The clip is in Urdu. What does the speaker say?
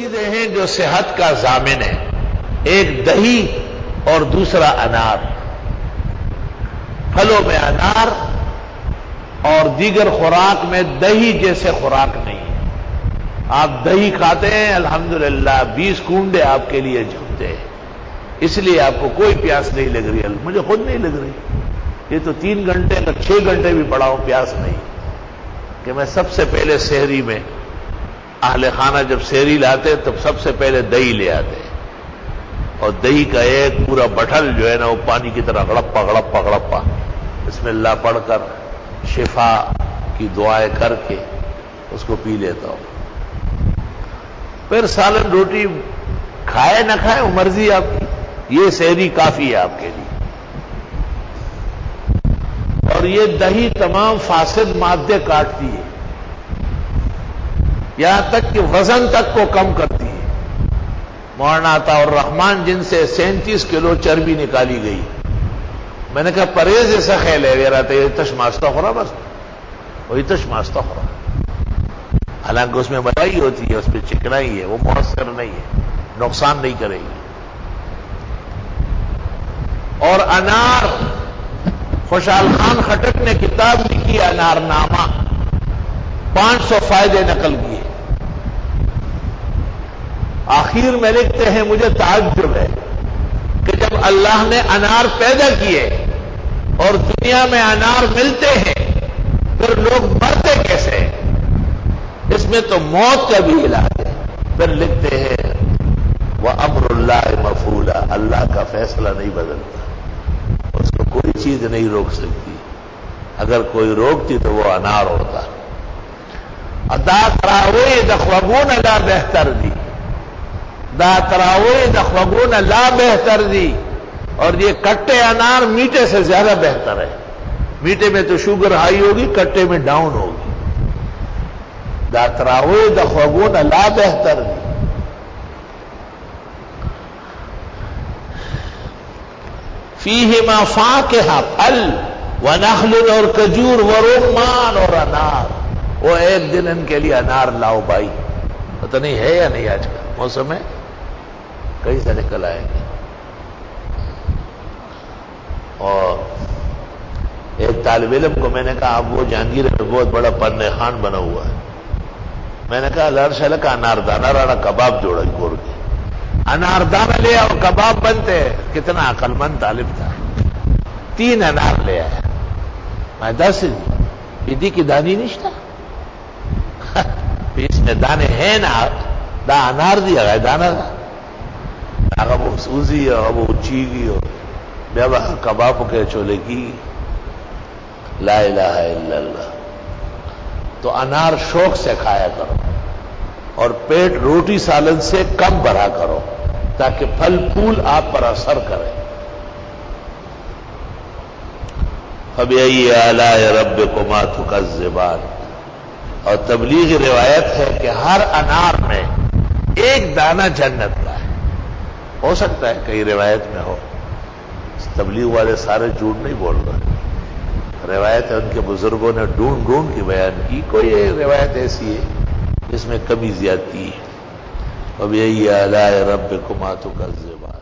چیزیں ہیں جو صحت کا ضامن ہے، ایک دہی اور دوسرا انار۔ پھلوں میں انار اور دیگر خوراک میں دہی جیسے خوراک نہیں ہے۔ آپ دہی کھاتے ہیں الحمدللہ 20 کونڈے آپ کے لیے جمتے ہیں، اس لیے آپ کو کوئی پیاس نہیں لگ رہی۔ مجھے خود نہیں لگ رہی، یہ تو 3 گھنٹے کا 6 گھنٹے بھی پڑا ہوں پیاس نہیں، کہ میں سب سے پہلے سحری میں اہل خانہ جب سحری لاتے تب سب سے پہلے دہی لے آتے، اور دہی کا ایک پورا بٹھل جو ہے نا وہ پانی کی طرح غڑپا غڑپا غڑپا بسم اللہ پڑھ کر شفا کی دعائیں کر کے اس کو پی لیتا ہوں۔ پھر سالن روٹی کھائے نہ کھائے وہ مرضی آپ کی، یہ سحری کافی ہے آپ کے لیے۔ اور یہ دہی تمام فاسد مادے کاٹتی ہے، یہاں تک کہ وزن تک کو کم کرتی ہے۔ مولانا عطا الرحمان جن سے 37 کلو چربی نکالی گئی، میں نے کہا پرہیز ایسا خیال ہے میرا تو یہ تش ماستا ہو رہا، بس وہی تش ماستا ہو رہا، حالانکہ اس میں ملائی ہوتی ہے، اس پہ چکنائی ہے، وہ مؤثر نہیں ہے، نقصان نہیں کرے گی۔ اور انار، خوشحال خان خٹک نے کتاب لکھی انار نامہ، 500 فائدے نقل کیے۔ آخر میں لکھتے ہیں مجھے تعجب ہے کہ جب اللہ نے انار پیدا کیے اور دنیا میں انار ملتے ہیں پھر لوگ مرتے کیسے ہیں؟ اس میں تو موت کا بھی علاج ہے۔ پھر لکھتے ہیں وَأَمْرُ اللَّهِ مَفْعُولًا، اللہ کا فیصلہ نہیں بدلتا، اس کو کوئی چیز نہیں روک سکتی، اگر کوئی روکتی تو وہ انار ہوتا۔ دا تراوی دخوگون لا بہتر دی، دا تراوی دخوگون لا بہتر دی، اور یہ کٹے انار میٹھے سے زیادہ بہتر ہے۔ میٹھے میں تو شوگر ہائی ہوگی، کٹے میں ڈاؤن ہوگی۔ دا تراوی دخوگون لا بہتر دی۔ فیہما فاکہہ، پھل، ونخل اور کھجور، ورمان اور انار۔ وہ ایک دن ان کے لیے انار لاؤ بھائی، پتہ نہیں ہے یا نہیں، آج کا موسم ہے کہیں سے نکل آئیں گے۔ اور ایک طالب علم کو میں نے کہا اب وہ جہانگیر میں بہت بڑا پرنے خان بنا ہوا ہے، میں نے کہا لار شلک انار دانہ رانا کباب جوڑا گور کے، انار دانہ لے آؤ کباب بنتے ہیں۔ کتنا عقل مند طالب تھا، 3 انار لے آیا۔ میں 10 بیدی کی دانی نشتا اس میں دانے ہیں نا، دا انار دیا گیا دانا دا اگر وہ سوزی ہو وہ چیگی ہو بے بہا کباب کے چولے کی۔ لا الہ الا اللہ۔ تو انار شوق سے کھایا کرو اور پیٹ روٹی سالن سے کم بھرا کرو تاکہ پھل پھول آپ پر اثر کرے۔ فَبِأَيِّ آلَاءِ رَبِّكُمَا تُكَذِّبَانِ۔ اور تبلیغ روایت ہے کہ ہر انار میں ایک دانہ جنت کا ہے۔ ہو سکتا ہے کئی روایت میں ہو، تبلیغ والے سارے جھوٹ نہیں بول رہے، روایت ہے ان کے بزرگوں نے ڈھونڈ ڈھونڈ کی بیان کی، کوئی روایت ایسی ہے جس میں کمی زیادتی ہے۔ وَبِأَيِّ آلَاءِ رَبِّكُمَا تُكَذِّبَانِ۔